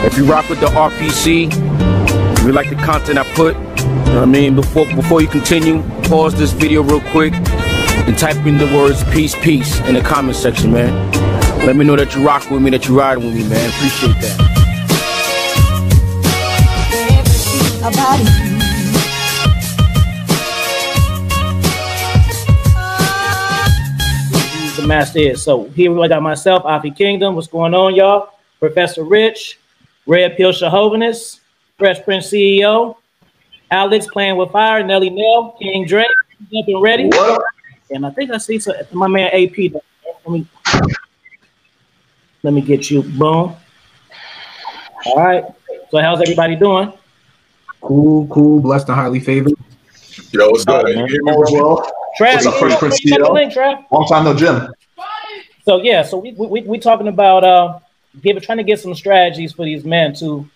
If you rock with the RPC, if you like the content I put, you know what I mean? Before you continue, pause this video real quick and type in the words peace, peace in the comment section, man. Let me know that you rock with me, that you ride with me, man. Appreciate that. The master is. So here we got myself, Afi Kingdom. What's going on, y'all? Professor Rich, Red Pill Chauvinist, Fresh Prince CEO, Alex playing with fire, Nelly Nell, King Drake, up and ready. What? And I think I see my man AP. Let me get you. Boom. All right. So how's everybody doing? Cool, blessed and highly favored. Yo, what's good? You hear me, bro? Trav, what's up, Fresh Prince CEO? Long time no gym. So yeah, so we talking about trying to get some strategies for these men to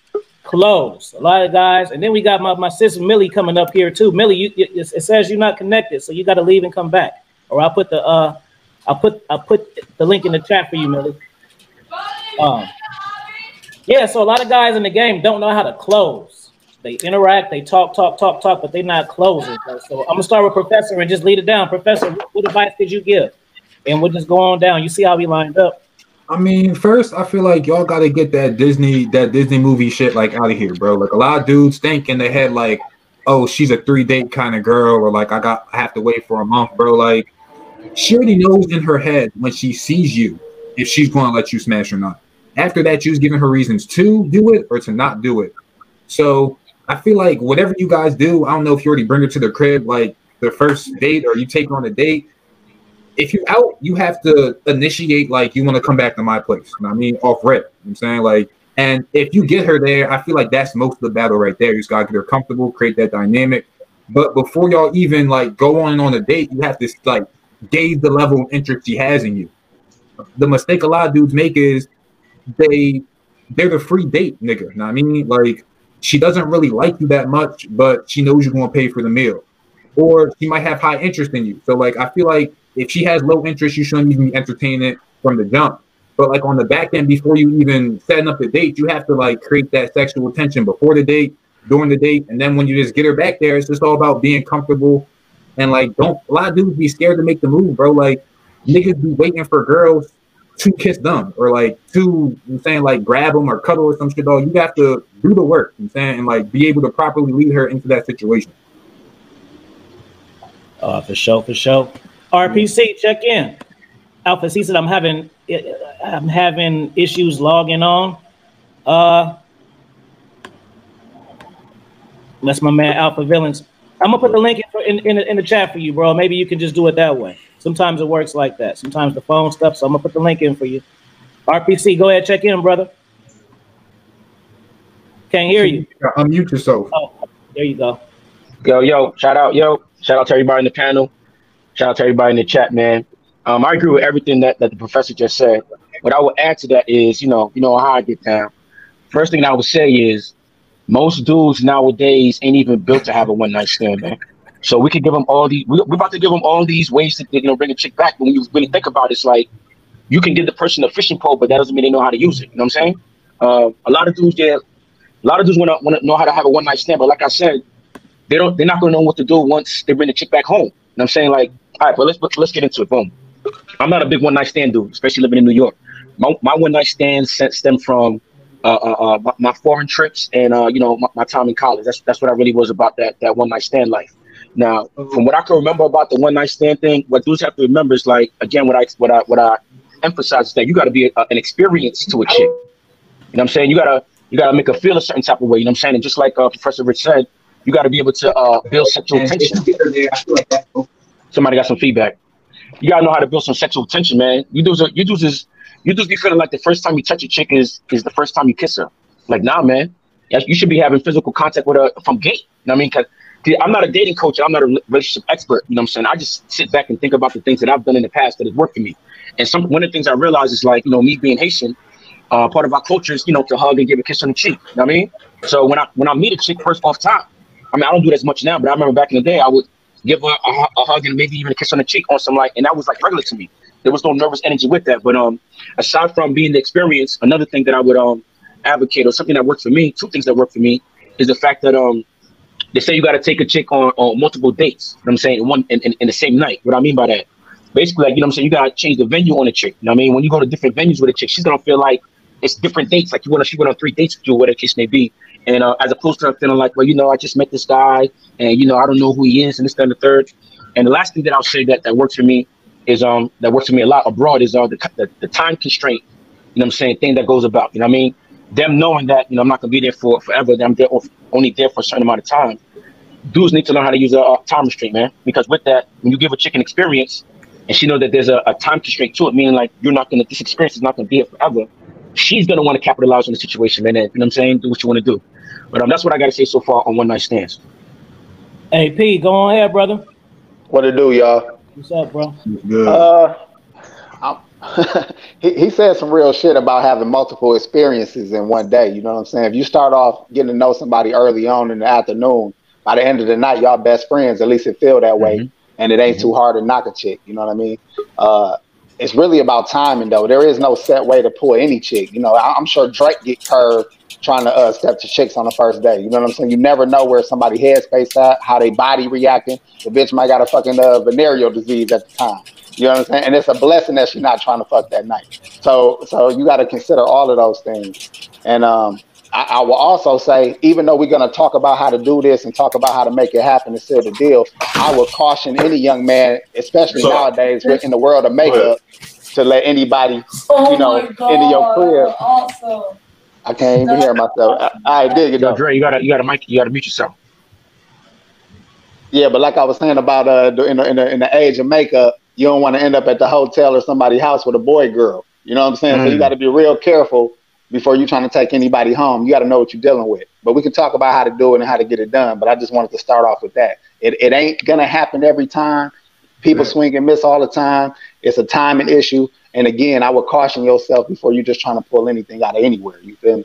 close. A lot of guys, and then we got my sister Millie coming up here too. Millie, it says you're not connected, so you got to leave and come back. Or I'll put the link in the chat for you, Millie. Yeah, so a lot of guys in the game don't know how to close. They interact, they talk, but they're not closing. So I'm gonna start with Professor and just lead it down. Professor, what advice did you give? And we'll just go on down. You see how we lined up. I mean, first, I feel like y'all got to get that Disney movie shit like out of here, bro. Like a lot of dudes think in their head like, oh, she's a 3-date kind of girl, or like I have to wait for a month, bro. Like she already knows in her head when she sees you if she's going to let you smash or not. After that, you're giving her reasons to do it or to not do it. So I feel like whatever you guys do, I don't know if you already bring her to the crib like the first date or you take her on a date. If you're out, you have to initiate like you want to come back to my place. You know what I mean? Off rip. You know what I'm saying? Like, and if you get her there, I feel like that's most of the battle right there. You just gotta get her comfortable, create that dynamic. But before y'all even like go on a date, you have to like gauge the level of interest she has in you. The mistake a lot of dudes make is they're the free date nigga. You know what I mean? Like she doesn't really like you that much, but she knows you're gonna pay for the meal. Or she might have high interest in you. So like I feel like if she has low interest, you shouldn't even be entertaining it from the jump. But like on the back end, before you even setting up the date, you have to like create that sexual tension before the date, during the date, and then when you just get her back there, it's just all about being comfortable. And like, a lot of dudes be scared to make the move, bro. Like niggas be waiting for girls to kiss them or like like grab them or cuddle or some shit. Dog, you have to do the work. You know what I'm saying, and like be able to properly lead her into that situation. For sure. RPC, check in. Alpha C said I'm having issues logging on. That's my man Alpha Villains. I'm gonna put the link in the chat for you, bro. Maybe you can just do it that way. Sometimes it works like that. Sometimes the phone stuff. So I'm gonna put the link in for you. RPC, go ahead, check in, brother. Can't hear you. Unmute yourself. Oh, there you go. Yo, shout out to everybody in the panel. Shout out to everybody in the chat, man. I agree with everything that the professor just said. What I would add to that is, you know how I get down. First thing I would say is most dudes nowadays ain't even built to have a one-night stand, man. So we could give them all these. We're about to give them all these ways to bring a chick back. But when you really think about it, it's like you can give the person a fishing pole, but that doesn't mean they know how to use it. You know what I'm saying? A lot of dudes want to know how to have a one-night stand, but like I said, they're not going to know what to do once they bring the chick back home. You know what I'm saying? Like, all right, but let's get into it. Boom. I'm not a big one-night stand dude, especially living in New York. My one-night stands stem from my foreign trips and my time in college. That's what I really was about, that one-night stand life. Now, from what I can remember about the one-night stand thing, what dudes have to remember is like, again, what I emphasize is that you got to be an experience to a chick. You know what I'm saying? You gotta make her feel a certain type of way. You know what I'm saying? And just like Professor Rich said, you got to be able to build sexual tension. Somebody got some feedback. You got to know how to build some sexual tension, man. You dudes be feeling like the first time you touch a chick is the first time you kiss her. Like, nah, man. You should be having physical contact with her from gate. You know what I mean? Because I'm not a dating coach. I'm not a relationship expert. You know what I'm saying? I just sit back and think about the things that I've done in the past that has worked for me. And one of the things I realized is like, me being Haitian, part of our culture is, to hug and give a kiss on the cheek. You know what I mean? So when I meet a chick first off top, I don't do that as much now, but I remember back in the day, I would give her a hug and maybe even a kiss on the cheek on some and that was like regular to me. There was no nervous energy with that. But aside from being the experience, another thing that I would advocate or something that works for me, two things that work for me is the fact that they say you got to take a chick on multiple dates. You know what I'm saying? In the same night. What I mean by that, basically, like, you know what I'm saying, you got to change the venue on a chick. You know what I mean? When you go to different venues with a chick, she's gonna feel like it's different dates. Like she went on 3 dates with you, whatever the case may be. And as opposed to her feeling like, well, you know, I just met this guy, and you know, I don't know who he is, and this, that, and the third. And the last thing that I'll say that works for me is that works for me a lot abroad is the time constraint. You know what I'm saying? Thing that goes about. You know what I mean? Them knowing that, you know, I'm not gonna be there for forever. That I'm there only there for a certain amount of time. Dudes need to learn how to use a time restraint, man. Because with that, when you give a chick an experience, and she knows that there's a time constraint to it, meaning like this experience is not gonna be here forever. She's gonna want to capitalize on the situation, man. And, you know what I'm saying? Do what you want to do. But that's what I gotta say so far on one night stands. Hey P, go on ahead, brother. What it do, y'all? What's up, bro? Good. He said some real shit about having multiple experiences in one day. You know what I'm saying? If you start off getting to know somebody early on in the afternoon, by the end of the night, y'all best friends. At least it feel that way, and it ain't too hard to knock a chick. You know what I mean? It's really about timing, though. There is no set way to pull any chick. You know, I'm sure Drake get curved trying to step to chicks on the first day. You know what I'm saying? You never know where somebody headspace at, how they body reacting. The bitch might got a fucking venereal disease at the time. You know what I'm saying? And it's a blessing that she's not trying to fuck that night. So you got to consider all of those things. And I will also say, even though we're going to talk about how to do this and talk about how to make it happen and seal the deal, I would caution any young man, especially nowadays in the world of makeup, to let anybody, you know, into your crib. Awesome. I can't even hear myself. I dig it. Yo, Dre, you gotta mute yourself. Yeah, but like I was saying about in the age of makeup, you don't want to end up at the hotel or somebody's house with a boy girl. You know what I'm saying? So you got to be real careful before you're trying to take anybody home. You got to know what you're dealing with. But we can talk about how to do it and how to get it done. But I just wanted to start off with that. It ain't gonna happen every time. People swing and miss all the time. It's a timing issue. And again, I would caution yourself before you're just trying to pull anything out of anywhere. You feel me?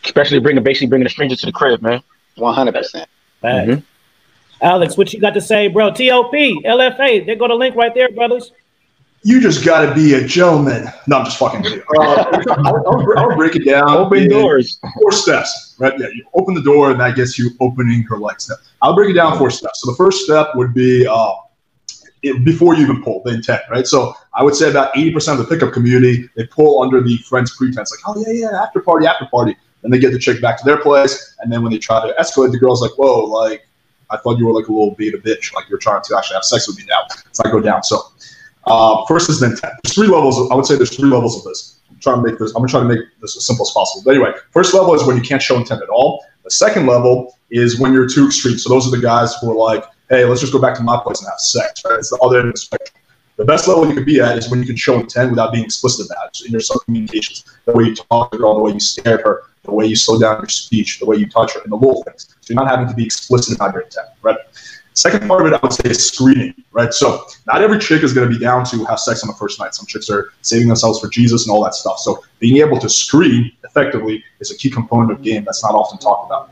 Especially bringing a stranger to the crib, man. 100%. Alex, what you got to say, bro? TOP, LFA, there go the link right there, brothers. You just got to be a gentleman. No, I'm just fucking with you. I'll break it down. Open doors. 4 steps, right? Yeah, you open the door, and that gets you opening her legs. I'll break it down 4 steps. So the first step would be before you even pull, the intent, right? So I would say about 80% of the pickup community, they pull under the friend's pretense, like, oh, yeah, after party. And they get the chick back to their place, and then when they try to escalate, the girl's like, whoa, like, I thought you were like a little beta bitch, like you're trying to actually have sex with me now. So I go down. So first is the intent. There's 3 levels. I would say there's 3 levels of this. I'm gonna try to make this as simple as possible. But anyway, first level is when you can't show intent at all. The second level is when you're too extreme. So those are the guys who are like, hey, let's just go back to my place and have sex, right? It's the other end of the spectrum. The best level you can be at is when you can show intent without being explicit about it. So in your communications, the way you talk to the girl, the way you stare at her, the way you slow down your speech, the way you touch her, and the little things. So you're not having to be explicit about your intent, right? Second part of it, I would say, is screening, right? So not every chick is going to be down to have sex on the first night. Some chicks are saving themselves for Jesus and all that stuff. So being able to screen effectively is a key component of game that's not often talked about.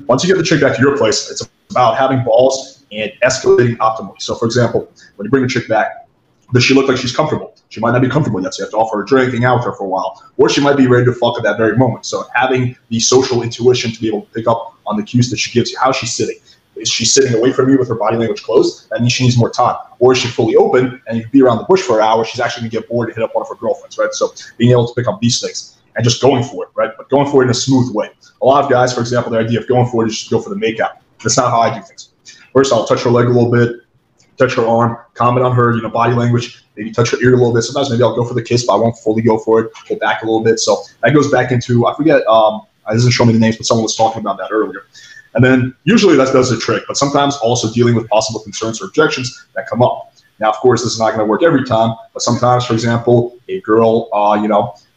Once you get the chick back to your place, it's about having balls and escalating optimally. So for example, when you bring a chick back, does she look like she's comfortable? She might not be comfortable yet, so you have to offer her a drink, hang out with her for a while. Or she might be ready to fuck at that very moment. So having the social intuition to be able to pick up on the cues that she gives you. How she's sitting. Is she sitting away from you with her body language closed? That means she needs more time. Or is she fully open and you can be around the bush for an hour, she's actually gonna get bored and hit up one of her girlfriends, right? So being able to pick up these things and just going for it, right? But going for it in a smooth way. A lot of guys, for example, their idea of going for it is just go for the makeout. That's not how I do things. First, I'll touch her leg a little bit, touch her arm, comment on her, body language, maybe touch her ear a little bit. Sometimes maybe I'll go for the kiss, but I won't fully go for it. Pull back a little bit. So that goes back into, I forget, it doesn't show me the names, but someone was talking about that earlier. And then usually that does the trick, but sometimes also dealing with possible concerns or objections that come up. Now, of course, this is not going to work every time, but sometimes, for example, a girl,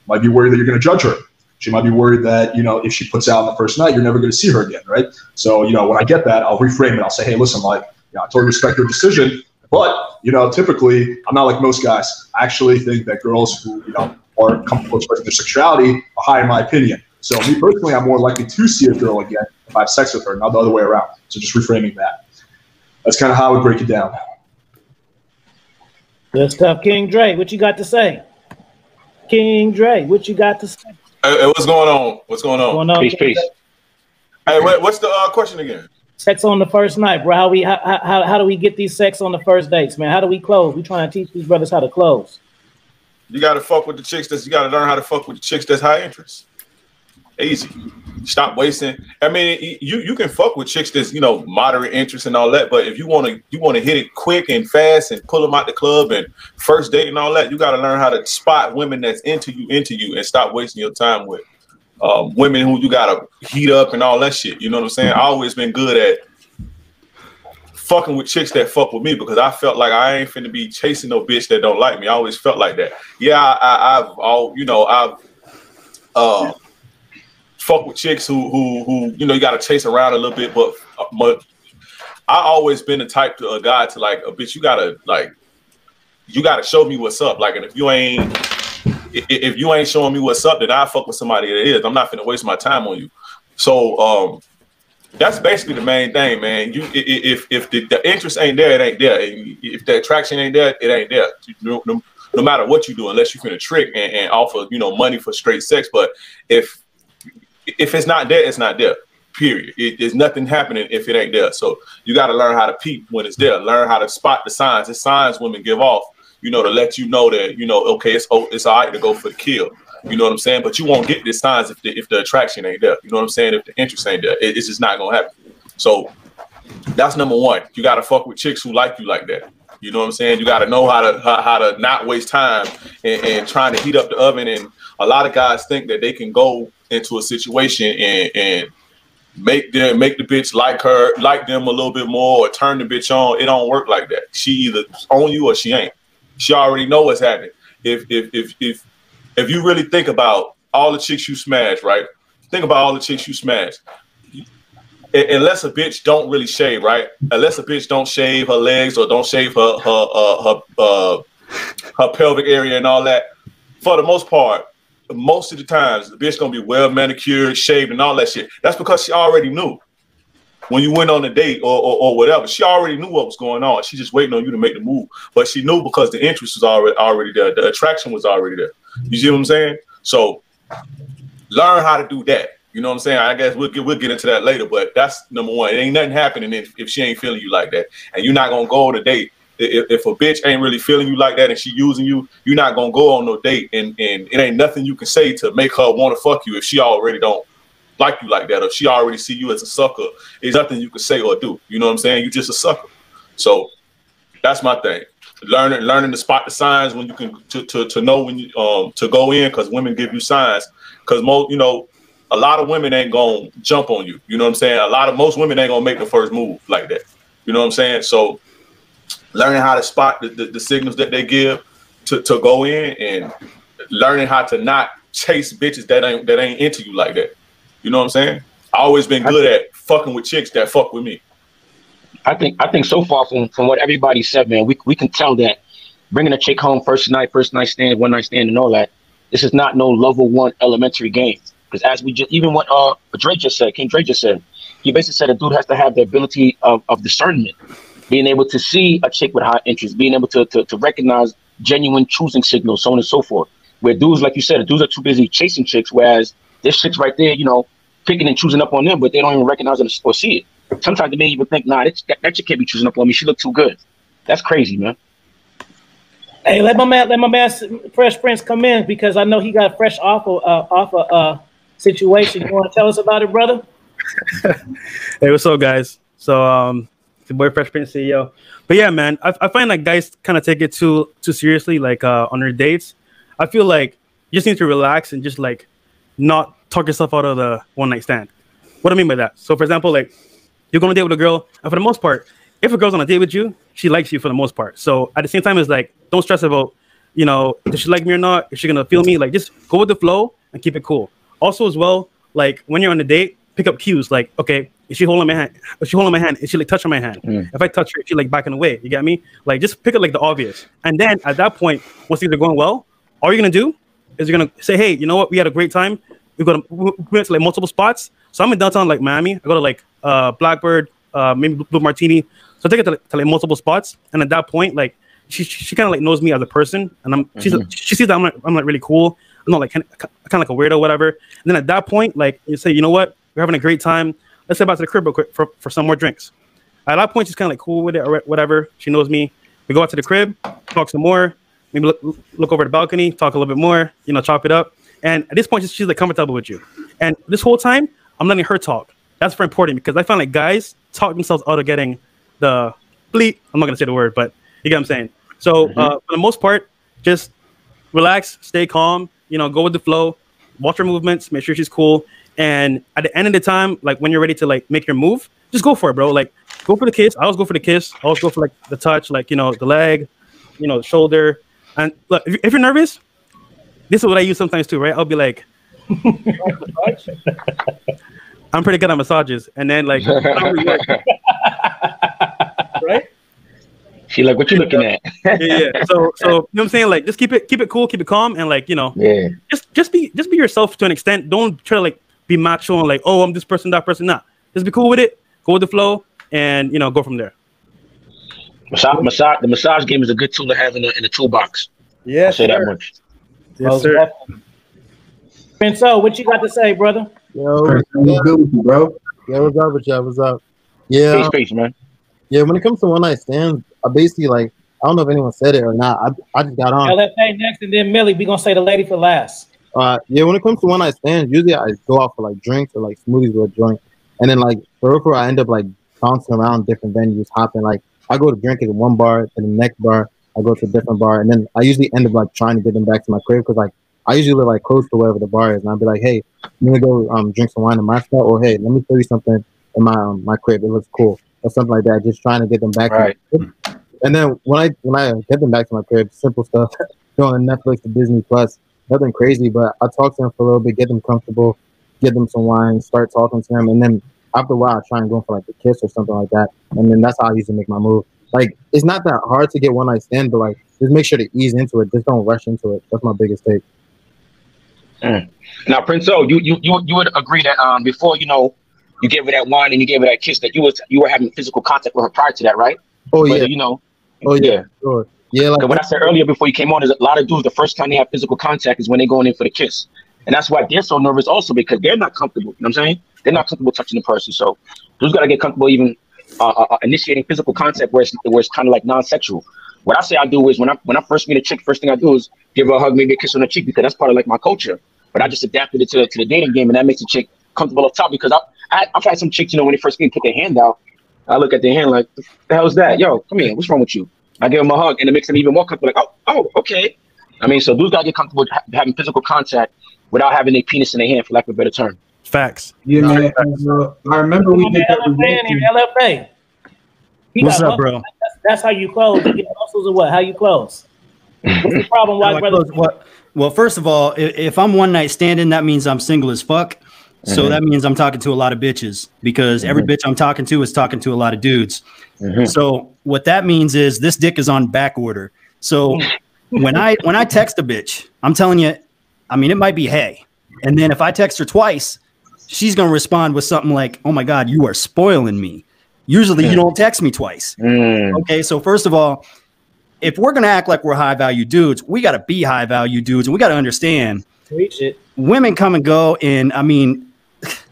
might be worried that you're going to judge her. She might be worried that, if she puts out on the first night, you're never going to see her again, right? So, when I get that, I'll reframe it. I'll say, hey, listen, I totally respect your decision, but, typically, I'm not like most guys. I actually think that girls who, are comfortable expressing their sexuality are high in my opinion. So me personally, I'm more likely to see a girl again if I have sex with her, not the other way around. So just reframing that. That's kind of how I would break it down. Good stuff. King Dre, what you got to say? King Dre, what you got to say? Hey, what's going on? What's going on? Peace. Hey, what's the question again? Sex on the first night, bro. How do we get these sex on the first dates, man? How do we close? We trying to teach these brothers how to close. You gotta fuck with the chicks. You gotta learn how to fuck with the chicks that's high interest. Easy. Stop wasting. I mean, you can fuck with chicks that's moderate interest and all that, but if you wanna hit it quick and fast and pull them out the club and first date and all that, you gotta learn how to spot women that's into you and stop wasting your time with women who you gotta heat up and all that shit. You know what I'm saying? I always been good at fucking with chicks that fuck with me because I felt like I ain't finna be chasing no bitch that don't like me. I always felt like that. Yeah, I've fuck with chicks who you gotta chase around a little bit, but I always been the type of guy to like a bitch. You gotta show me what's up. Like, and if you ain't showing me what's up, then I fuck with somebody that is. I'm not finna waste my time on you. So that's basically the main thing, man. If the interest ain't there, it ain't there. And if the attraction ain't there, it ain't there. No matter what you do, unless you finna trick and offer money for straight sex. But if it's not there, it's not there. Period. There's nothing happening if it ain't there. So you got to learn how to peep when it's there. Learn how to spot the signs. The signs women give off, to let you know that okay, it's all right to go for the kill. You know what I'm saying? But you won't get the signs if the attraction ain't there. You know what I'm saying? If the interest ain't there, it's just not gonna happen. So that's number one. You got to fuck with chicks who like you like that. You know what I'm saying? You got to know how to not waste time and trying to heat up the oven. And a lot of guys think that they can go into a situation and make the bitch like them a little bit more or turn the bitch on. It don't work like that. She either on you or she ain't. She already know what's happening. If you really think about all the chicks you smash, right? Think about all the chicks you smash. Unless a bitch don't really shave, right? Unless a bitch don't shave her legs or don't shave her pelvic area and all that, for the most part, most of the times the bitch gonna be well manicured, shaved, and all that shit. That's because she already knew when you went on a date or whatever. She already knew what was going on. She just waiting on you to make the move. But she knew because the interest was already there. The attraction was already there. You see what I'm saying? So learn how to do that. You know what I'm saying? I guess we'll get into that later. But that's number one. It ain't nothing happening if she ain't feeling you like that, and you're not gonna go on a date. If a bitch ain't really feeling you like that and she using you, you're not gonna go on no date, and it ain't nothing you can say to make her want to fuck you if she already don't like you like that, or if she already see you as a sucker. There's nothing you can say or do. You know what I'm saying? You just a sucker. So that's my thing. Learning to spot the signs when you can to know when you to go in, because women give you signs. Because a lot of women ain't gonna jump on you. You know what I'm saying? Most women ain't gonna make the first move like that. You know what I'm saying? So learning how to spot the signals that they give to go in, and learning how to not chase bitches that ain't into you like that. You know what I'm saying? I always been good at fucking with chicks that fuck with me. I think so far from what everybody said, man, we can tell that bringing a chick home first night stand, one night stand, and all that, this is not no level 1 elementary game. Because as we just, even what King Dre just said, he basically said a dude has to have the ability of discernment, being able to see a chick with high interest, being able to recognize genuine choosing signals, so on and so forth. Where dudes, like you said, dudes are too busy chasing chicks, whereas this chick's right there, picking and choosing up on them, but they don't even recognize it or see it. Sometimes they may even think, nah, that chick can't be choosing up on me. She look too good. That's crazy, man. Hey, let my man Fresh Prince come in, because I know he got fresh off a situation. You want to tell us about it, brother? Hey, what's up, guys? So, the boy Fresh Prince CEO. But yeah, man, I find like guys kind of take it too seriously, like on their dates. I feel like you just need to relax and just like not talk yourself out of the one night stand. What do I mean by that? So, for example, like you're going to date with a girl, and for the most part, if a girl's on a date with you, she likes you for the most part. So at the same time, it's like, don't stress about, does she like me or not? Is she going to feel me? Like, just go with the flow and keep it cool. Also, as well, like when you're on a date, pick up cues. Like, okay, is she holding my hand? Is she holding my hand? Is she like touching my hand? If I touch her, is she like backing away? You get me? Like, just pick up like the obvious. And then at that point, once things are going well, all you're going to do is you're going to say, hey, you know what? We had a great time. We went to like multiple spots. So I'm in downtown like Miami. I go to like Blackbird, maybe Blue Martini. So I take it to like multiple spots. And at that point, like she kind of like knows me as a person, and she sees that I'm like really cool. no, like kind of like a weirdo, whatever. And then at that point, like you say, you know what, we're having a great time. Let's head back to the crib real quick for some more drinks. At that point, she's kind of like cool with it or whatever. She knows me. We go out to the crib, talk some more. Maybe look over the balcony, talk a little bit more. You know, chop it up. And at this point, she's like comfortable with you. And this whole time, I'm letting her talk. That's very important because I find like guys talk themselves out of getting the bleep. I'm not gonna say the word, but you get what I'm saying. So for the most part, just relax, stay calm. You know, go with the flow. Watch her movements. Make sure she's cool. And at the end of the time, like when you're ready to like make your move, just go for it, bro. Like go for the kiss. I always go for the kiss. I always go for like the touch, like, you know, the leg, you know, the shoulder. And look, if you're nervous, this is what I use sometimes too, right? I'll be like, I'm pretty good at massages. And then like, right? She like, what you looking at? yeah. So you know what I'm saying? Like, just keep it cool, keep it calm, and like, you know, just be yourself to an extent. Don't try to like be macho and like, oh, I'm this person, that person. Nah, just be cool with it. Go with the flow, and you know, go from there. The massage game is a good tool to have in the toolbox. Yeah, I'll say that much. Yes, sir. And so, what you got to say, brother? Yo, bro. Yeah, what's up with y'all? What's up? Yeah, Peace, man. Yeah, when it comes to one night stands, I basically like, I don't know if anyone said it or not. I just got on. LFA next, and then Millie. We gonna say the lady for last. Yeah, when it comes to one night stands, usually I go out for like drinks or like smoothies with a joint, and then like for real, I end up like bouncing around different venues, hopping. Like I go to drink at one bar, and the next bar I go to a different bar, and then I usually end up like trying to get them back to my crib because like I usually live like close to wherever the bar is, and I'll be like, hey, I'm gonna go drink some wine in my spot, or hey, let me show you something in my crib. It looks cool, or something like that. Just trying to get them back. Right. To my crib. And then when I get them back to my crib, simple stuff, go on Netflix to Disney Plus, nothing crazy, but I talk to them for a little bit, get them comfortable, give them some wine, start talking to them, and then after a while, I try and go for like a kiss or something like that, and then that's how I usually make my move. Like it's not that hard to get one night stand, but like just make sure to ease into it. Just don't rush into it. That's my biggest take. Now, Prince O, you would agree that before you gave her that wine and you gave her that kiss that you were having physical contact with her prior to that, right? Oh Whether, yeah. Sure. Yeah. Like what I said earlier before you came on is a lot of dudes the first time they have physical contact is when they're going in for the kiss, and that's why they're so nervous also because they're not comfortable. You know what I'm saying? They're not comfortable touching the person, so dudes got to get comfortable even initiating physical contact where it's kind of like non-sexual. What I say I do is when I first meet a chick, first thing I do is give her a hug, maybe a kiss on the cheek because that's part of like my culture. But I just adapted it to the dating game, and that makes the chick comfortable up top because I've had some chicks, when they first meet, put their hand out. I look at their hand like, the hell's that? Yo, come here. What's wrong with you? I give them a hug, and it makes them even more comfortable. Like, oh, okay. I mean, so dudes gotta get comfortable having physical contact without having their penis in their hand, for lack of a better term. Facts. Yeah, man. I remember we did that. LFA. What's up, bro? That's how you close. You get muscles or what? How you close? What's the problem, white brother? Well, first of all, if I'm one night standing, that means I'm single as fuck. So that means I'm talking to a lot of bitches because every bitch I'm talking to is talking to a lot of dudes. So what that means is this dick is on back order. So when I text a bitch, I'm telling you, I mean, it might be hey. And then if I text her twice, she's going to respond with something like, oh my God, you are spoiling me. Usually you don't text me twice. Okay, so first of all, if we're going to act like we're high value dudes, we got to be high value dudes. And we got to understand women come and go. And I mean,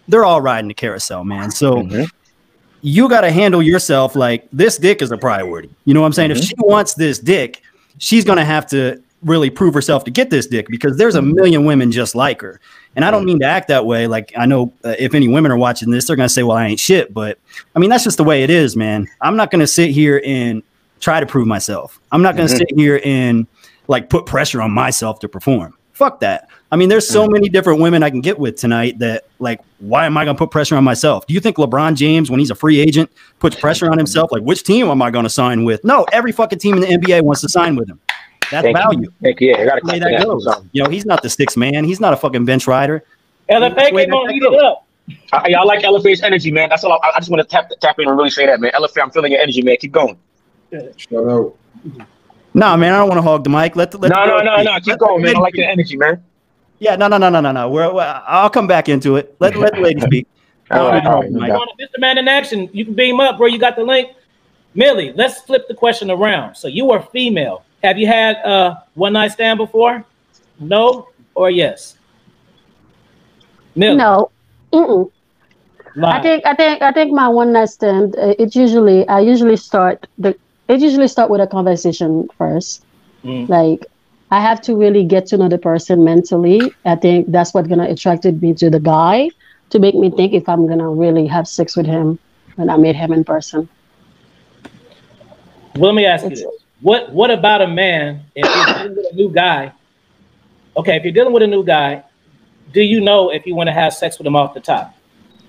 they're all riding the carousel, man. So you got to handle yourself like this dick is a priority. You know what I'm saying? If she wants this dick, she's going to have to really prove herself to get this dick because there's a million women just like her. And I don't mean to act that way. Like I know if any women are watching this, they're going to say, well, I ain't shit. But I mean, that's just the way it is, man. I'm not going to sit here and try to prove myself. I'm not going to sit here and like put pressure on myself to perform. Fuck that. I mean, there's so many different women I can get with tonight that like, why am I going to put pressure on myself? Do you think LeBron James, when he's a free agent, puts pressure on himself? Like, which team am I going to sign with? No, every fucking team in the NBA wants to sign with him. That's value. Yeah, I gotta that goes. He's not the sixth man. He's not a fucking bench rider. LFA came on, heat it up. I like LFA's energy, man. That's all. I just want to tap in and really say that, man. LFA, I'm feeling your energy, man. Keep going. Nah, man, I don't want to hog the mic. No. Keep going, man. I like your energy, man. Yeah, no. I'll come back into it. Let the lady speak. All right. Mr. Man in Action, you can beam up, bro. You got the link. Millie, let's flip the question around. So you are female. Have you had a one night stand before? No. or yes? Millie. No. Mm-mm. Lie. I think my one night stand. It usually start with a conversation first. Mm. Like I have to really get to know the person mentally. I think that's what's gonna attracted me to the guy to make me think if I'm gonna really have sex with him when I meet him in person. Well, let me ask you this: what about a man if you're dealing with a new guy? Okay, if you're dealing with a new guy, do you know if you want to have sex with him off the top?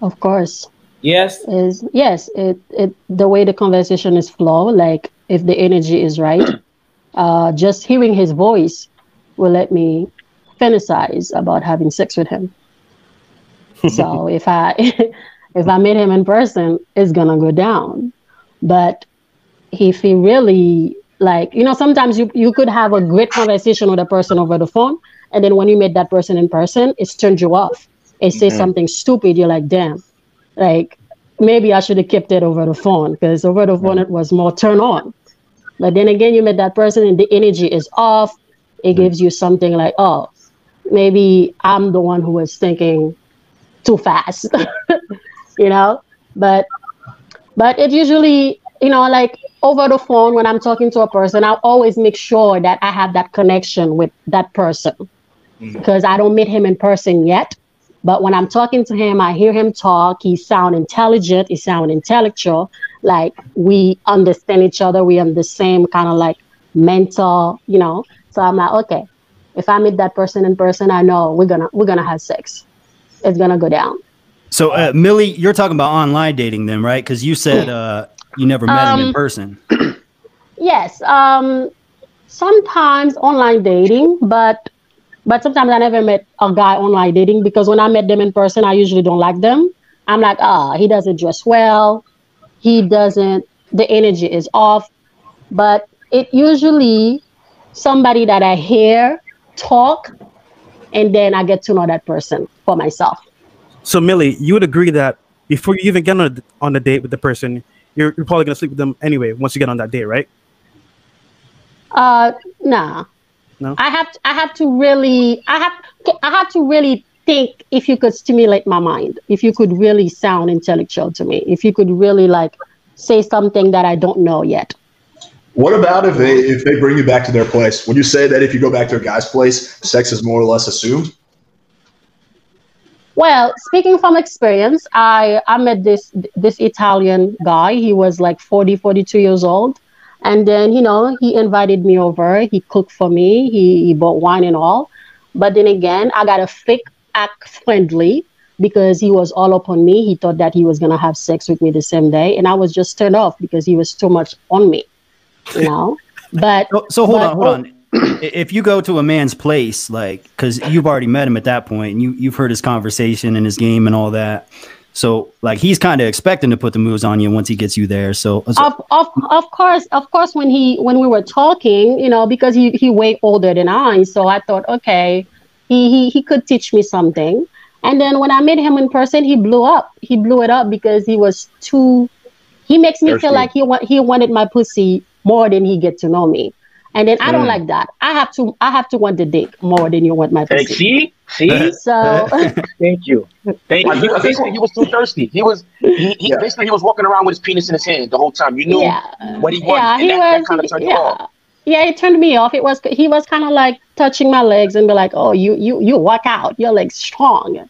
Of course. Yes. Yes. It the way the conversation is flow, like if the energy is right, just hearing his voice will let me fantasize about having sex with him. So if I if I meet him in person, it's gonna go down. But if he really like, sometimes you could have a great conversation with a person over the phone, and then when you meet that person in person, it's turned you off. It says something stupid. You're like, damn, like maybe I should have kept it over the phone, because over the phone it was more turn on. But then again, you met that person and the energy is off. It gives you something like, oh, maybe I'm the one who was thinking too fast, But it usually, like over the phone when I'm talking to a person, I always make sure that I have that connection with that person, because I don't meet him in person yet. But when I'm talking to him, I hear him talk. He sound intelligent. He sound intellectual. Like we understand each other. We have the same kind of like mental, So I'm like, okay, if I meet that person in person, I know we're gonna have sex. It's gonna go down. So, Millie, you're talking about online dating then, right? Because you said you never met him in person. Yes. Sometimes online dating, but sometimes I never met a guy online dating, because when I met them in person, I usually don't like them. I'm like, he doesn't dress well. The energy is off. But it usually somebody that I hear talk, and then I get to know that person for myself. So, Millie, you would agree that before you even get on a date with the person, you're probably going to sleep with them anyway once you get on that date, right? Nah. No? I have to really think if you could stimulate my mind, if you could really sound intellectual to me, if you could really like say something that I don't know yet. What about if they bring you back to their place? Would you say that if you go back to a guy's place, sex is more or less assumed? Well, speaking from experience, I met this Italian guy. He was like 42 years old. And then, he invited me over. He cooked for me. He bought wine and all. But then again, I got a fake act friendly, because he was all up on me. He thought that he was going to have sex with me the same day. And I was just turned off because he was too much on me, But so hold on. If you go to a man's place, like, because you've already met him at that point, and you've heard his conversation and his game and all that. So, like, he's kind of expecting to put the moves on you once he gets you there. So, of course, when we were talking, because he way older than I, so I thought, okay, he could teach me something. And then when I met him in person, he blew up. He blew it up because he was too. He makes me feel like he wanted my pussy more than he get to know me. And then I don't like that. I have to want the dick more than you want my pussy. See? So thank you. Basically, he was too thirsty. He basically he was walking around with his penis in his hand the whole time. You knew what he wanted. Yeah, that kind of turned you off. Yeah, it turned me off. He was kind of like touching my legs and be like, "Oh, you work out. Your legs strong." And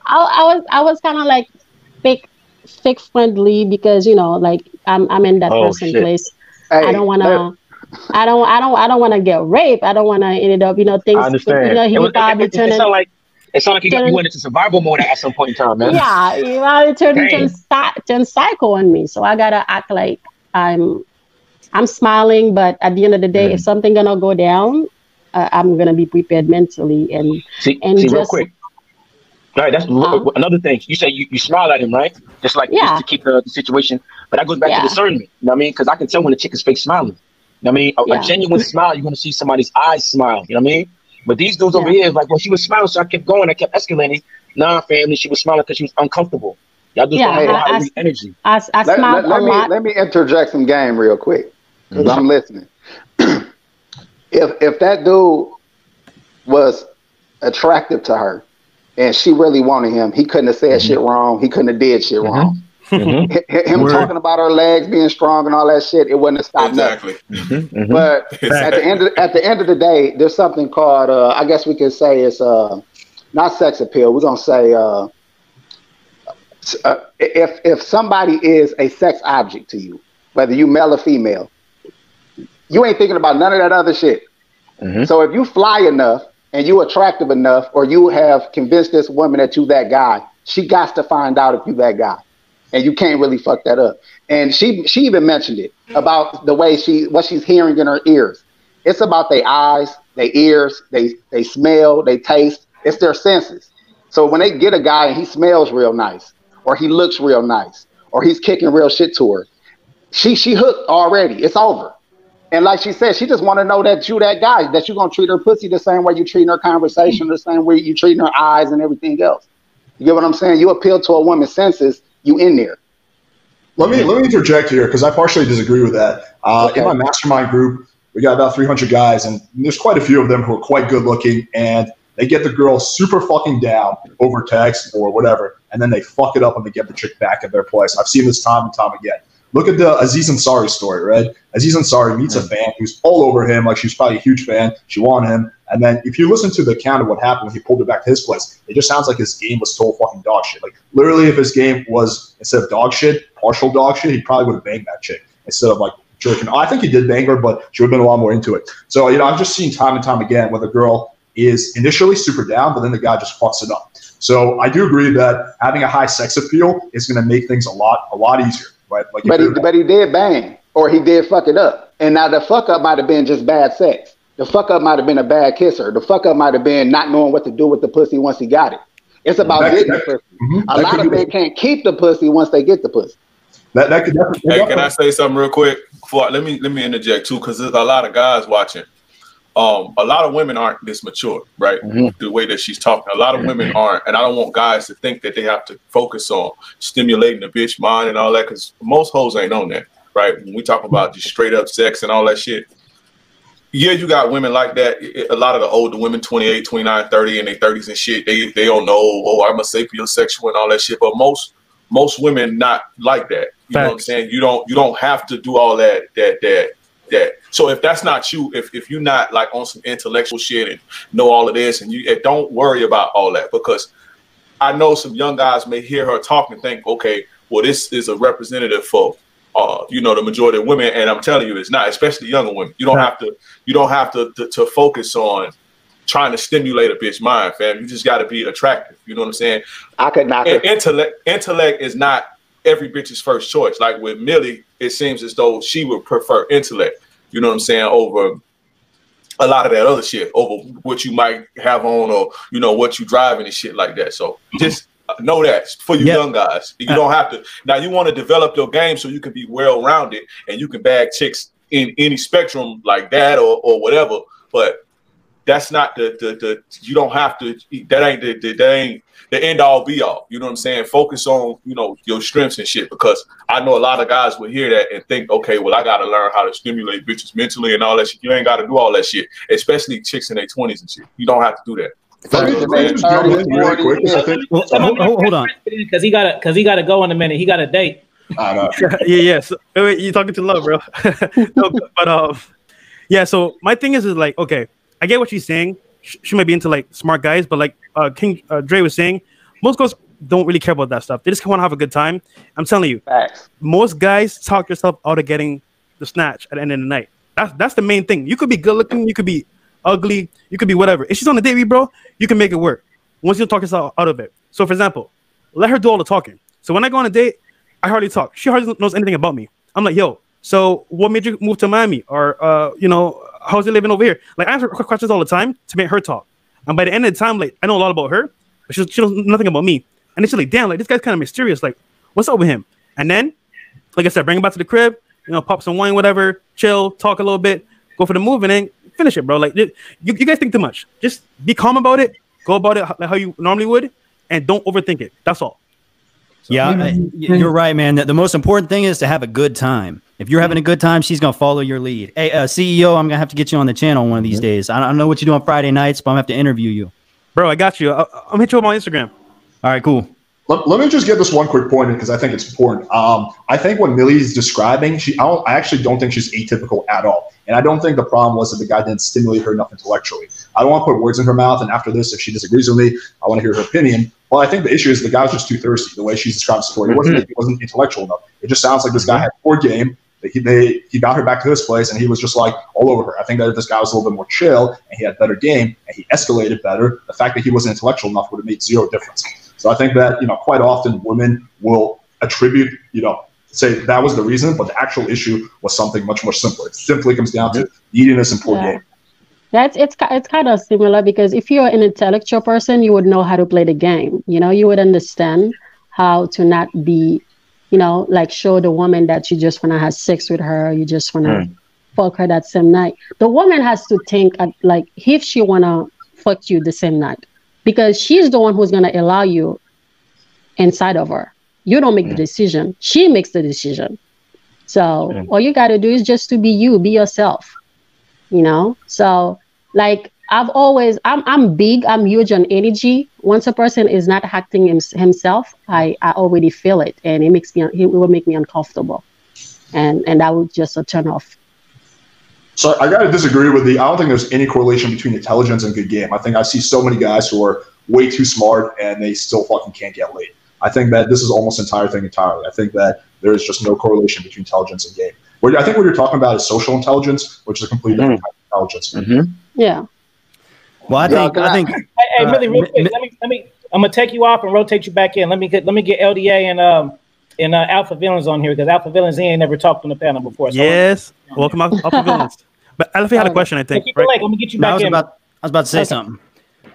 I was kind of like fake friendly, because like I'm in that person's place. Hey, I don't want to get raped. I don't want to end up things. I understand. It sounded like you went into survival mode at some point in time, man. Yeah, it turned psycho on me. So I gotta act like I'm smiling, but at the end of the day, if something gonna go down, I'm gonna be prepared mentally and just real quick. All right, that's another thing. You say you smile at him, right? Just to keep the situation. But that goes back to discernment. You know what I mean? Because I can tell when a chick is fake smiling. You know what I mean? A genuine smile, you're going to see somebody's eyes smile. You know what I mean? But these dudes over here, like, well, she was smiling, so I kept going. I kept escalating. Nah, family, she was smiling because she was uncomfortable. Y'all do something about how to read energy. I smiled a lot. Let me interject some game real quick, because I'm listening. if that dude was attractive to her and she really wanted him, he couldn't have said shit wrong. He couldn't have did shit wrong. Him talking about her legs being strong and all that shit, it wouldn't have stopped nothing. But at the end of the day, there's something called I guess we could say it's not sex appeal. We're gonna say if somebody is a sex object to you, whether you male or female, you ain't thinking about none of that other shit. So if you fly enough and you attractive enough, or you have convinced this woman that you that guy, she got to find out if you that guy. And you can't really fuck that up. And she even mentioned it about the way what she's hearing in her ears. It's about their eyes, their ears, they smell, they taste. It's their senses. So when they get a guy and he smells real nice, or he looks real nice, or he's kicking real shit to her, she hooked already. It's over. And like she said, she just want to know that you that guy, that you gonna treat her pussy the same way you treating her conversation, the same way you treating her eyes and everything else. You get what I'm saying? You appeal to a woman's senses. You in there. Let me interject here because I partially disagree with that. In my mastermind group, we got about 300 guys, and there's quite a few of them who are quite good looking, and they get the girl super fucking down over text or whatever, and then they fuck it up and they get the chick back at their place. I've seen this time and time again. Look at the Aziz Ansari story, right? Aziz Ansari meets a fan who's all over him, like she's probably a huge fan. She wanted him. And then if you listen to the account of what happened when he pulled her back to his place, it just sounds like his game was total fucking dog shit. Like, literally, if his game was, instead of dog shit, partial dog shit, he probably would have banged that chick instead of, like, jerking. I think he did bang her, but she would have been a lot more into it. So, I've just seen time and time again where the girl is initially super down, but then the guy just fucks it up. So I do agree that having a high sex appeal is going to make things a lot easier. Right? Like, but he did bang, or he did fuck it up. And now the fuck up might have been just bad sex. The fuck up might have been a bad kisser. The fuck up might have been not knowing what to do with the pussy once he got it. It's about getting the pussy. A lot of men can't keep the pussy once they get the pussy. That could hey, can I say something real quick? Let me interject too, because there's a lot of guys watching. A lot of women aren't this mature, right? The way that she's talking, a lot of women aren't, and I don't want guys to think that they have to focus on stimulating the bitch mind and all that, because most hoes ain't on that, right? When we talk about just straight up sex and all that shit, yeah, you got women like that. A lot of the older women, 28, 29, 30, in their 30s and shit, they don't know, oh, I'm a sapiosexual and all that shit, but most women not like that. You know what I'm saying? You don't have to do all that. So if that's not you, if you're not like on some intellectual shit and know all of this, and don't worry about all that, because I know some young guys may hear her talk and think, okay, well, this is a representative for the majority of women, and I'm telling you, it's not, especially younger women. You don't have to focus on trying to stimulate a bitch mind, fam. You just got to be attractive. You know what I'm saying? I could not. Intellect is not every bitch's first choice. Like with Millie, it seems as though she would prefer intellect. You know what I'm saying? Over a lot of that other shit, over what you might have on, or what you driving and shit like that. So just know that for you young guys, you don't have to. Now you want to develop your game so you can be well rounded and you can bag chicks in any spectrum like that or whatever. But that's not the you don't have to. That ain't the end all be all. You know what I'm saying? Focus on your strengths and shit, because I know a lot of guys would hear that and think, okay, well, I got to learn how to stimulate bitches mentally and all that shit. You ain't got to do all that shit, especially chicks in their 20s and shit. You don't have to do that. Hold on, because he got to go in a minute. He got a date. Yeah. So, wait, you talking to love, bro? No, but yeah. So my thing is like, okay, I get what she's saying. She might be into like smart guys, but like King Dre was saying, most girls don't really care about that stuff. They just want to have a good time. I'm telling you, most guys talk yourself out of getting the snatch at the end of the night. That's the main thing. You could be good looking, you could be ugly, you could be whatever. If she's on a date with you, bro, you can make it work once you talk yourself out of it. So for example, let her do all the talking. So when I go on a date, I hardly talk. She hardly knows anything about me. I'm like, yo, so what made you move to Miami? Or how's it living over here? Like, I ask her questions all the time to make her talk. And by the end of the time, like, I know a lot about her, but she knows nothing about me. And it's like, damn, like, this guy's kind of mysterious. Like, what's up with him? And then, like I said, bring him back to the crib, pop some wine, whatever, chill, talk a little bit, go for the move, and then finish it, bro. Like, you guys think too much. Just be calm about it. Go about it like how you normally would, and don't overthink it. That's all. So, yeah, you're right, man. The most important thing is to have a good time. If you're having a good time, she's gonna follow your lead. Hey, CEO, I'm gonna have to get you on the channel one of these days. I don't know what you do on Friday nights, but I'm gonna have to interview you. Bro, I got you. I'll hit you up on Instagram. All right, cool. Let me just get this one quick point in because I think it's important. I think what Millie's describing, I actually don't think she's atypical at all. And I don't think the problem was that the guy didn't stimulate her enough intellectually. I don't want to put words in her mouth. And after this, if she disagrees with me, I want to hear her opinion. Well, I think the issue is the guy was just too thirsty, the way she's described the story. It wasn't intellectual enough. It just sounds like this guy had poor game. He got her back to this place, and he was just like all over her. I think that if this guy was a little bit more chill and he had better game and he escalated better, the fact that he wasn't intellectual enough would have made zero difference. So I think that, quite often women will attribute, say that was the reason, but the actual issue was something much more simpler. It simply comes down to neediness and poor game. It's kind of similar because if you're an intellectual person, you would know how to play the game. You would understand how to not be, like show the woman that you just want to have sex with her. You just want to fuck her that same night. The woman has to think like if she want to fuck you the same night, because she's the one who's going to allow you inside of her. You don't make the decision. She makes the decision. So all you got to do is just to be you, be yourself, So like I'm big, I'm huge on energy. Once a person is not acting himself, I already feel it, and it will make me uncomfortable. And that would just a turn off. So I got to disagree with I don't think there's any correlation between intelligence and good game. I think I see so many guys who are way too smart and they still fucking can't get laid. I think that this is almost entire thing entirely. I think that there is just no correlation between intelligence and game. I think what you're talking about is social intelligence, which is a completely different kind of intelligence. Yeah. Well, I think. Hey, Millie, real quick. Let me. I'm gonna take you off and rotate you back in. Let me get LDA and Alpha Villains on here because Alpha Villains he ain't never talked on the panel before. So yes, welcome Alpha Villains. But Alpha had a question, I think. Right? Let me get you back in. I was about to say something.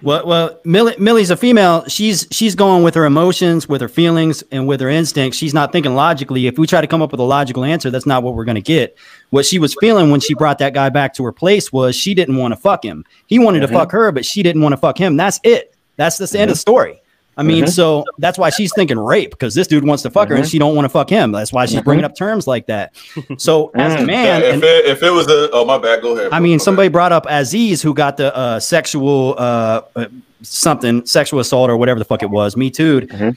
Well, Millie's a female. She's going with her emotions, with her feelings, and with her instincts. She's not thinking logically. If we try to come up with a logical answer, that's not what we're going to get. What she was feeling when she brought that guy back to her place was she didn't want to fuck him. He wanted to fuck her, but she didn't want to fuck him. That's it. That's the end of the story. I mean, so that's why she's thinking rape, because this dude wants to fuck her and she don't want to fuck him. That's why she's bringing up terms like that. So as a man, if it was my bad, go ahead. I mean, somebody brought up Aziz, who got the sexual assault or whatever the fuck it was, Me Too.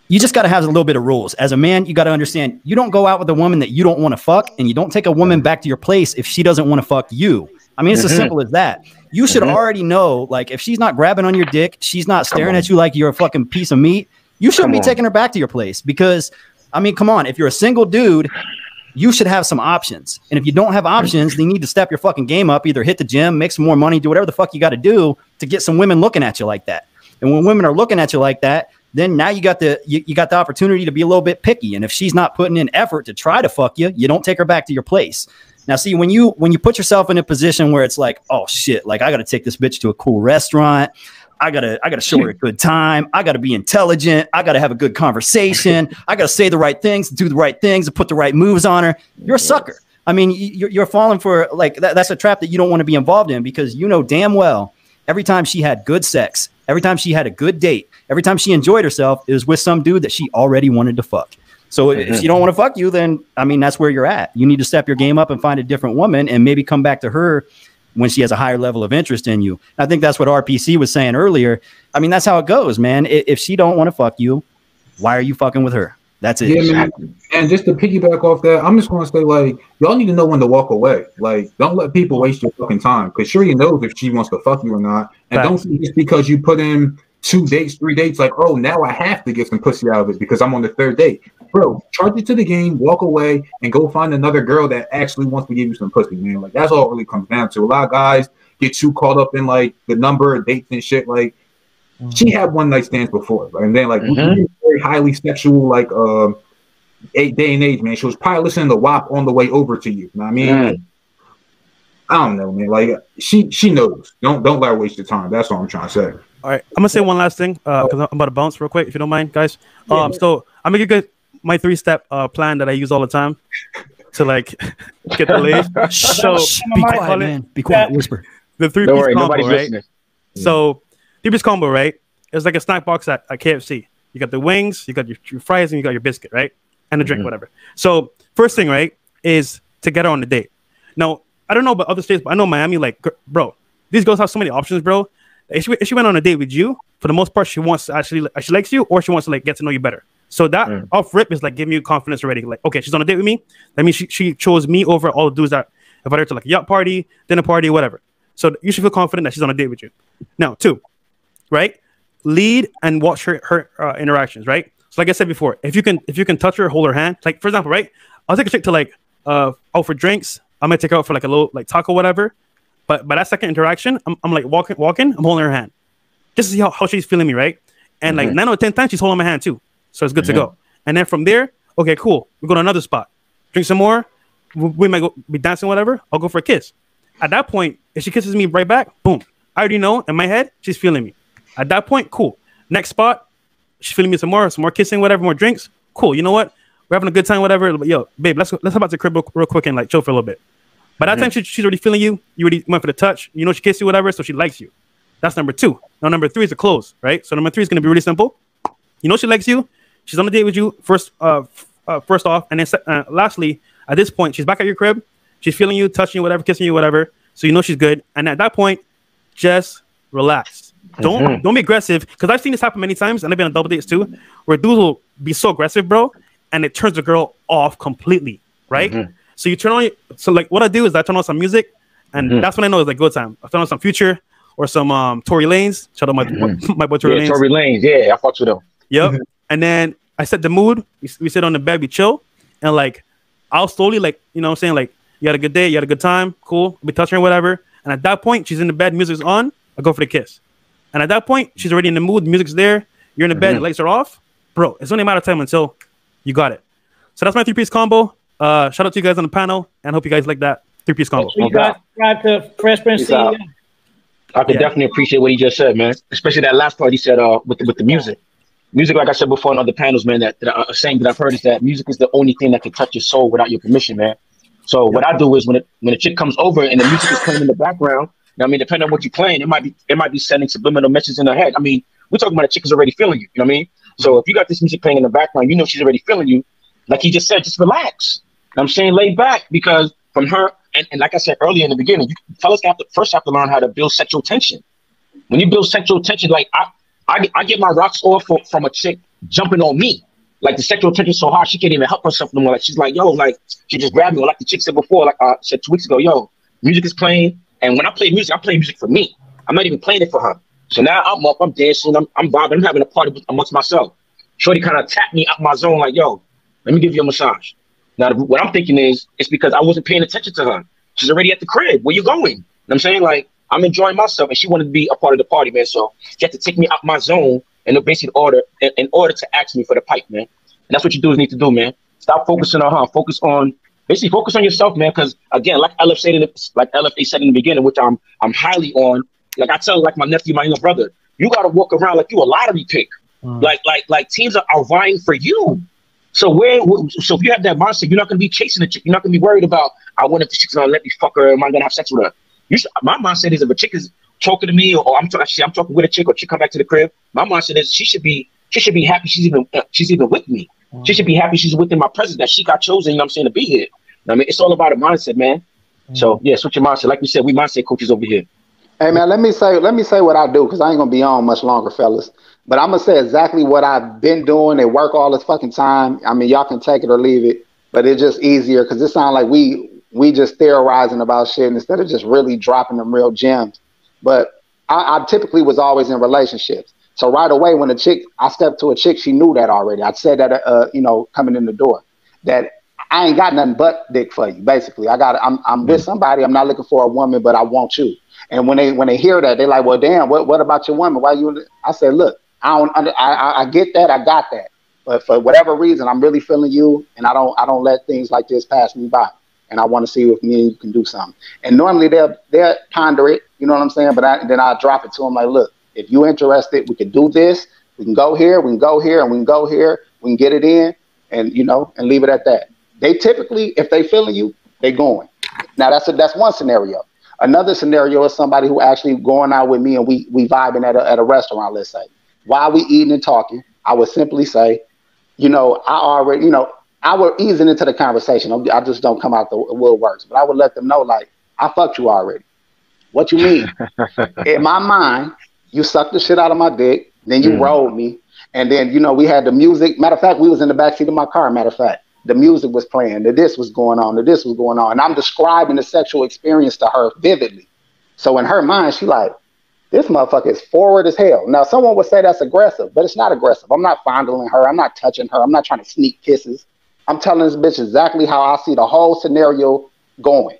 You just got to have a little bit of rules. As a man, you got to understand you don't go out with a woman that you don't want to fuck, and you don't take a woman back to your place if she doesn't want to fuck you. I mean, it's as simple as that. You should already know, like, if she's not grabbing on your dick, she's not staring at you like you're a fucking piece of meat, you shouldn't be taking her back to your place because, I mean, come on. If you're a single dude, you should have some options. And if you don't have options, then you need to step your fucking game up, either hit the gym, make some more money, do whatever the fuck you got to do to get some women looking at you like that. And when women are looking at you like that, then now you got the opportunity to be a little bit picky. And if she's not putting in effort to try to fuck you, you don't take her back to your place. Now, see, when you put yourself in a position where it's like, oh shit, like I got to take this bitch to a cool restaurant. I gotta show her a good time. I gotta be intelligent. I gotta have a good conversation. I gotta say the right things, do the right things, and put the right moves on her. You're a sucker. I mean, you're falling for like that's a trap that you don't want to be involved in because you know damn well every time she had good sex, every time she had a good date, every time she enjoyed herself, it was with some dude that she already wanted to fuck. So if you don't want to fuck you, then, I mean, that's where you're at. You need to step your game up and find a different woman and maybe come back to her when she has a higher level of interest in you. I think that's what RPC was saying earlier. I mean, that's how it goes, man. If she don't want to fuck you, why are you fucking with her? That's it. Yeah, man. And just to piggyback off that, I'm just going to say, like, y'all need to know when to walk away. Like, don't let people waste your fucking time because sure you know if she wants to fuck you or not. And don't think just because you put in 2 dates, 3 dates, like, oh, now I have to get some pussy out of it because I'm on the 3rd date. Bro, charge it to the game, walk away, and go find another girl that actually wants to give you some pussy, man. Like, that's all it really comes down to. A lot of guys get too caught up in, like, the number of dates and shit. Like, she had one night stands before. And then, like, very highly sexual, like, day and age, man. She was probably listening to WAP on the way over to you. You know what I mean? Like, I don't know, man. Like, she knows. Don't let her waste your time. That's all I'm trying to say. All right, I'm gonna say one last thing because I'm about to bounce real quick, if you don't mind, guys. So I'm gonna give my 3-step plan that I use all the time to like get the lead. So be quiet, man. Be quiet. Whisper. The 3-piece combo, right? So 3-piece combo, right? It's like a snack box at KFC. You got the wings, you got your fries, and you got your biscuit, right? And a drink, whatever. So first thing, right? is to get her on a date. Now, I don't know about other states, but I know Miami, like, bro, these girls have so many options, bro. If she went on a date with you, for the most part, she wants to actually, she likes you, or she wants to like get to know you better. So that off rip is like giving you confidence already. Like, okay, she's on a date with me. That means she chose me over all the dudes that invite her to like a yacht party, dinner party, whatever. So you should feel confident that she's on a date with you. Now, 2, right? Lead and watch her interactions, right? So like I said before, if you can touch her, hold her hand. Like for example, right? I'll take a chick to like out for drinks. I might take her out for like a little like taco, whatever. But by that second interaction, I'm like walking, I'm holding her hand. Just to see how she's feeling me, right? And like 9 out of 10 times, she's holding my hand too. So it's good to go. And then from there, okay, cool. We go to another spot. Drink some more. We might go be dancing, whatever. I'll go for a kiss. At that point, if she kisses me right back, boom. I already know in my head, she's feeling me. At that point, cool. Next spot, she's feeling me some more kissing, whatever, more drinks. Cool. You know what? We're having a good time, whatever. But yo, babe, let's hop out to the crib real quick and like chill for a little bit. By that time, she's already feeling you. You already went for the touch. You know she kissed you, whatever, so she likes you. That's number 2. Now, number 3 is a close, right? So number 3 is going to be really simple. You know she likes you. She's on a date with you first off. And then lastly, at this point, she's back at your crib. She's feeling you, touching you, whatever, kissing you, whatever. So you know she's good. And at that point, just relax. Don't be aggressive. Because I've seen this happen many times, and I've been on double dates too, where dudes will be so aggressive, bro, and it turns the girl off completely, right? So you turn on, so like what I do is I turn on some music, and that's when I know it's like go time. I turn on some Future or some Tory Lanez. Shout out my boy Tory Lanez. Tory Lanez, yeah, I fucked with him. Yep. And then I set the mood. We sit on the bed, we chill, and like I'll slowly like, you know what I'm saying, like you had a good day, you had a good time, cool, I'll be touching her, whatever. And at that point, she's in the bed, music's on, I go for the kiss. And at that point, she's already in the mood, the music's there, you're in the bed, the lights are off, bro. It's only a matter of time until you got it. So that's my 3-piece combo. Shout out to you guys on the panel, and hope you guys like that 3-piece combo. You guys subscribe to Fresh Prince CEO. I could definitely appreciate what he just said, man. Especially that last part he said with the music. Music, like I said before on other panels, man, that a saying that I've heard is that music is the only thing that can touch your soul without your permission, man. So what I do is when a chick comes over and the music is playing in the background, I mean, depending on what you're playing, it might be sending subliminal messages in her head. I mean, we're talking about a chick is already feeling you. You know what I mean? So if you got this music playing in the background, you know she's already feeling you. Like he just said, just relax. I'm saying lay back, because from her, and like I said earlier in the beginning, fellas first have to learn how to build sexual tension. When you build sexual tension, like I get my rocks off from a chick jumping on me. Like the sexual tension so hard she can't even help herself no more. Like she's like, yo, like she just grabbed me. Or like the chick said before, like said 2 weeks ago, yo, music is playing, and when I play music, I play music for me. I'm not even playing it for her. So now I'm up, I'm dancing, I'm vibing, I'm having a party amongst myself. Shorty kind of tapped me out my zone, like, yo, let me give you a massage. Now what I'm thinking is, it's because I wasn't paying attention to her. She's already at the crib. Where you going? You know what I'm saying? Like, I'm enjoying myself, and she wanted to be a part of the party, man. So she had to take me out my zone in order to ask me for the pipe, man. And that's what you need to do, man. Stop focusing on her. Focus on yourself, man. Because again, like LFA said in the beginning, which I'm highly on. Like I tell like my nephew, my younger brother, you gotta walk around like you a lottery pick. Like teams are vying for you. So if you have that mindset, you're not gonna be chasing a chick. You're not gonna be worried about, I wonder if the chick's gonna let me fuck her. Am I gonna have sex with her? My mindset is, if a chick is talking to me, or I'm talking with a chick, or she come back to the crib, my mindset is she should be happy she's even with me. She should be happy she's within my presence, that she got chosen, you know what I'm saying, to be here. I mean, it's all about a mindset, man. So yeah, switch your mindset. Like we said, we mindset coaches over here. Hey man, let me say what I do, because I ain't gonna be on much longer, fellas. But I'm gonna say exactly what I've been doing at work all this fucking time. I mean, y'all can take it or leave it, but it's just easier because it sounds like we just theorizing about shit instead of just really dropping them real gems. But I typically was always in relationships. So right away, when I stepped to a chick, she knew that already. I said that, coming in the door, that I ain't got nothing but dick for you. Basically, I'm with somebody. I'm not looking for a woman, but I want you. And when they hear that, they're like, well, damn, what about your woman? Why you? I said, look, I get that. I got that. But for whatever reason, I'm really feeling you, and I don't let things like this pass me by. And I want to see if me and you can do something. And normally they'll ponder it, you know what I'm saying? But then I drop it to them like, look, if you're interested, we can do this. We can go here, we can go here, and we can go here. We can get it in, and and leave it at that. They typically, if they feeling you, they going. Now that's one scenario. Another scenario is somebody who actually going out with me, and we vibing at a restaurant, let's say. While we eating and talking, I would simply say, I already, I would ease it into the conversation. I just don't come out the woodworks, but I would let them know, like, I fucked you already. What you mean? In my mind, you sucked the shit out of my dick, then you rolled me, and then, you know, we had the music. Matter of fact, we was in the backseat of my car. Matter of fact, the music was playing, the this was going on, the this was going on, and I'm describing the sexual experience to her vividly. So in her mind, she like, this motherfucker is forward as hell. Now, someone would say that's aggressive, but it's not aggressive. I'm not fondling her. I'm not touching her. I'm not trying to sneak kisses. I'm telling this bitch exactly how I see the whole scenario going.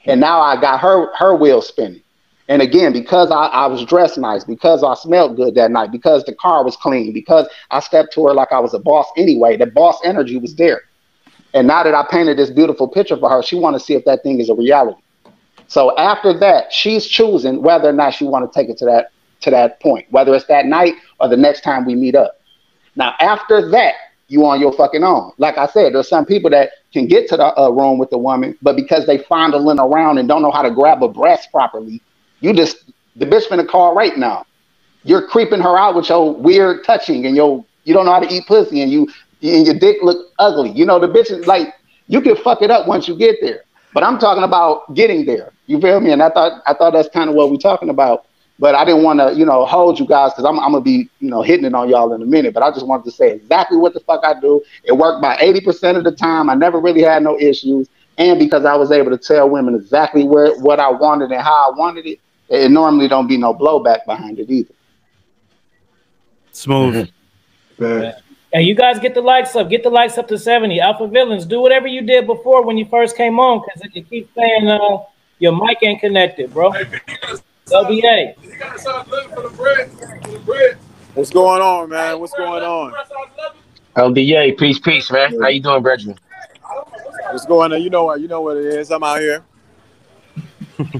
And now I got her wheels spinning. And again, because I was dressed nice, because I smelled good that night, because the car was clean, because I stepped to her like I was a boss anyway, the boss energy was there. And now that I painted this beautiful picture for her, she want to see if that thing is a reality. So after that, she's choosing whether or not she want to take it to that point, whether it's that night or the next time we meet up. Now, after that, you on your fucking own. Like I said, there's some people that can get to the room with the woman, but because they fondling around and don't know how to grab a breast properly, the bitch finna call right now. You're creeping her out with your weird touching and you don't know how to eat pussy and your dick look ugly. You know, the bitch is like, you can fuck it up once you get there. But I'm talking about getting there. You feel me? And I thought that's kind of what we're talking about. But I didn't want to, you know, hold you guys because I'm gonna be, you know, hitting it on y'all in a minute. But I just wanted to say exactly what the fuck I do. It worked by 80% of the time. I never really had no issues. And because I was able to tell women exactly what I wanted and how I wanted it, it normally don't be no blowback behind it either. Smooth. And you guys get the likes up. Get the likes up to 70. Alpha Villains, do whatever you did before when you first came on, because it keeps saying your mic ain't connected, bro. LBA. What's going on, man? What's going on? LDA, peace, man. How you doing, Brethren? What's going on? You know what it is. I'm out here.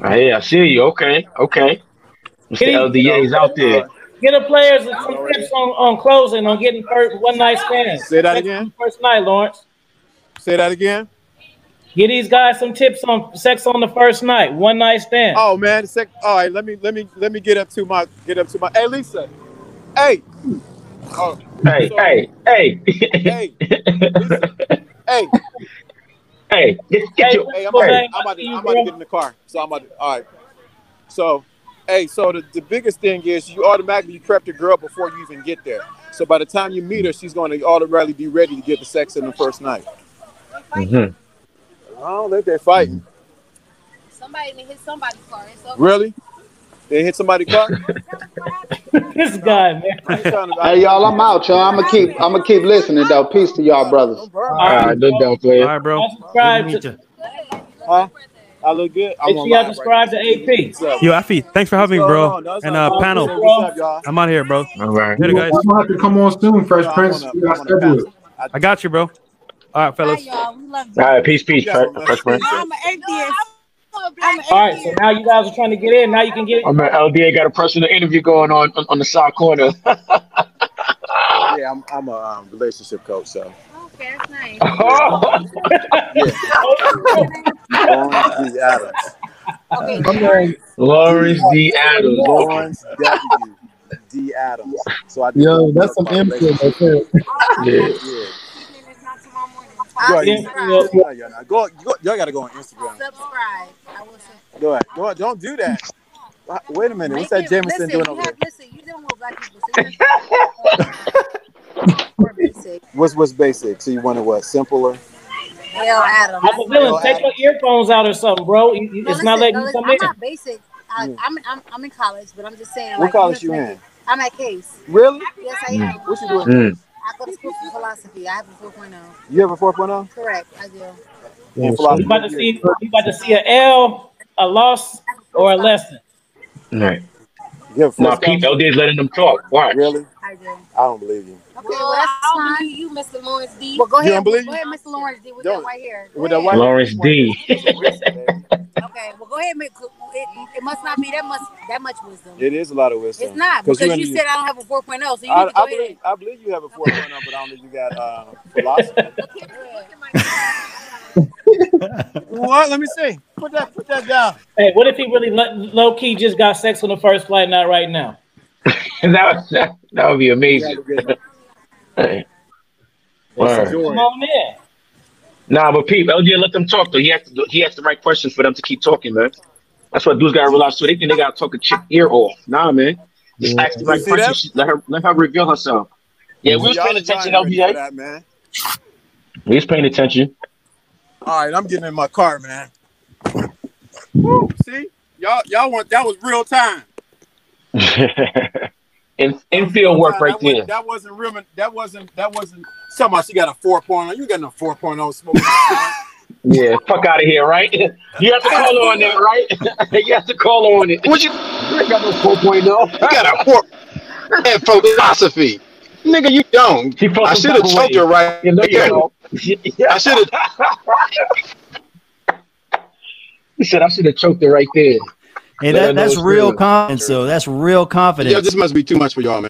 Hey, I see you. Okay. Mr. LDA's out there. Get the players some tips on closing, on getting one night stands. Say that again. First night, Lawrence. Say that again. Get these guys some tips on sex on the first night, one night stand. Oh man, all right. Let me get up to my. Hey, Lisa. Hey. Oh. Hey. Lisa. Hey. Get your. Hey, I'm about to get in the car. So I'm about to. All right. So. Hey, so the biggest thing is you automatically prep the girl before you even get there. So by the time you meet her, she's going to automatically be ready to get the sex in the first night. Mm-hmm. Oh, they're fighting. Somebody hit somebody's car. Really? They hit somebody's car? This guy, man. Hey, y'all, I'm out, y'all. I'm gonna keep listening, though. Peace to y'all, brothers. All right, no doubt, player. All right, bro. Huh? I look good. Make sure y'all subscribe to AP. Yo, Afi, thanks for having me, bro. And panel. What's up, y'all? I'm out here, bro. All right. Later, guys. I'm gonna have to come on soon, Fresh Prince. I got you, bro. All right, fellas. Hi, y'all. We love you. All right, peace, Fresh Prince. I'm an atheist. All right, so now you guys are trying to get in. Now you can get in. I'm at LDA. Got a personal interview going on the side corner. Yeah, I'm a relationship coach, so. Okay, that's nice. Lawrence D. Adams. Okay. Lawrence D. Adams. Lawrence W. D. Adams. So I that's some input right there. Y'all gotta go on Instagram. Subscribe. I will say. Go ahead. Don't do that. Wait a minute. What's that Jameson doing over there? Listen, you dealing with black people. So basic. What's basic? So you want it what? Simpler? Hell, Adam. Take your earphones out or something, bro. It's not letting you come in. I'm not basic. I'm in college, but I'm just saying. What college you in? I'm at Case. Really? Yes, I am. What you doing? I go to school for philosophy. I have a 4.0. You have a 4.0? Correct, I do. You about to see an L, a loss, or a lesson. Right. Now, Pete LD is letting them talk. Why? Really? I do. I don't believe you. Okay, well, that's fine. You, Mr. Lawrence D. Well, go ahead. Go ahead, Mr. Lawrence D. With that white hair. With that white Lawrence D. Okay, well, go ahead. It must not be that much wisdom. It is a lot of wisdom. It's not, because you said I don't have a 4.0, so you need to go ahead. I believe you have a 4.0, but I don't think you got philosophy. What? Let me see. Put that down. Hey, what if he really low key just got sex on the first flight, not right now? that would be amazing. Hey. Come on in. Nah, but Pete, LJ let them talk though. He has the right questions for them to keep talking, man. That's what dudes gotta realize too. They think they gotta talk a chick ear off. Nah, man. Just ask the right questions. Let her reveal herself. Yeah, we was paying attention, LJ. That, man. We was paying attention. All right, I'm getting in my car, man. Woo, see, y'all want that was real time. Infield work right there. That wasn't real. That wasn't. Somehow she got a 4.0. You got no 4.0 smoke. Yeah, fuck out of here, right? You have to call on it, right? You have to call on it. What you ain't got no 4.0. You got a 4 and philosophy. Nigga, you don't. I should have choked her right there. I should have. He said I should have choked her right there. Hey, that's real confidence, though. That's real confidence. Yeah, this must be too much for y'all, man.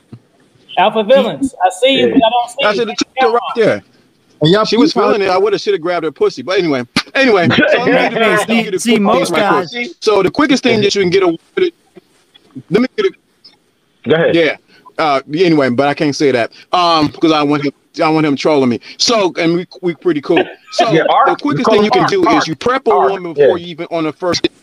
Alpha villains. I see you, but I don't see you. I should have choked her right there. She was feeling it. I would have should have grabbed her pussy. But anyway. So see most guys. So the quickest thing that you can get away with it. Let me get it. Go ahead. Yeah. Anyway, but I can't say that. Because I want him trolling me. So and we pretty cool. So the quickest thing you can do is you prep a woman before you even on the first date.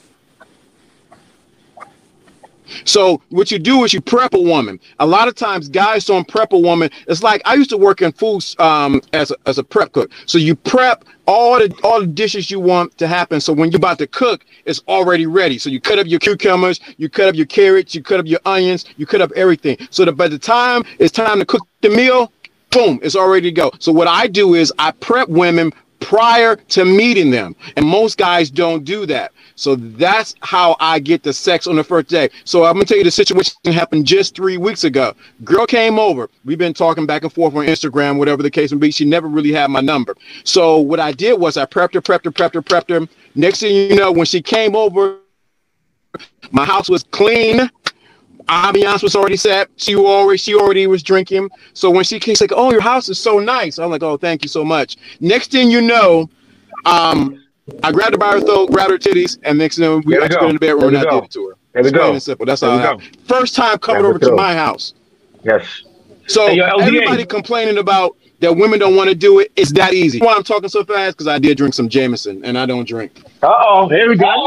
So what you do is you prep a woman. A lot of times guys don't prep a woman. It's like I used to work in foods as a prep cook. So you prep all the dishes you want to happen. So when you're about to cook, it's already ready. So you cut up your cucumbers, you cut up your carrots, you cut up your onions, you cut up everything. So that by the time it's time to cook the meal, boom, it's already to go. So what I do is I prep women prior to meeting them. And most guys don't do that. So that's how I get the sex on the first day. So I'm going to tell you the situation happened just 3 weeks ago. Girl came over. We've been talking back and forth on Instagram, whatever the case may be. She never really had my number. So what I did was I prepped her. Next thing you know, when she came over, my house was clean. Ambiance was already set. She already was drinking. So when she came, she's like, "Oh, your house is so nice." I'm like, "Oh, thank you so much." Next thing you know, I grabbed her by her throat, grabbed her titties, and next thing we got in the bedroom and I did it to her. It's plain and simple. That's how it happened. First time coming over to my house. Yes. So everybody complaining about that women don't want to do it, it's that easy. Why I'm talking so fast? Because I did drink some Jameson and I don't drink. Here we go.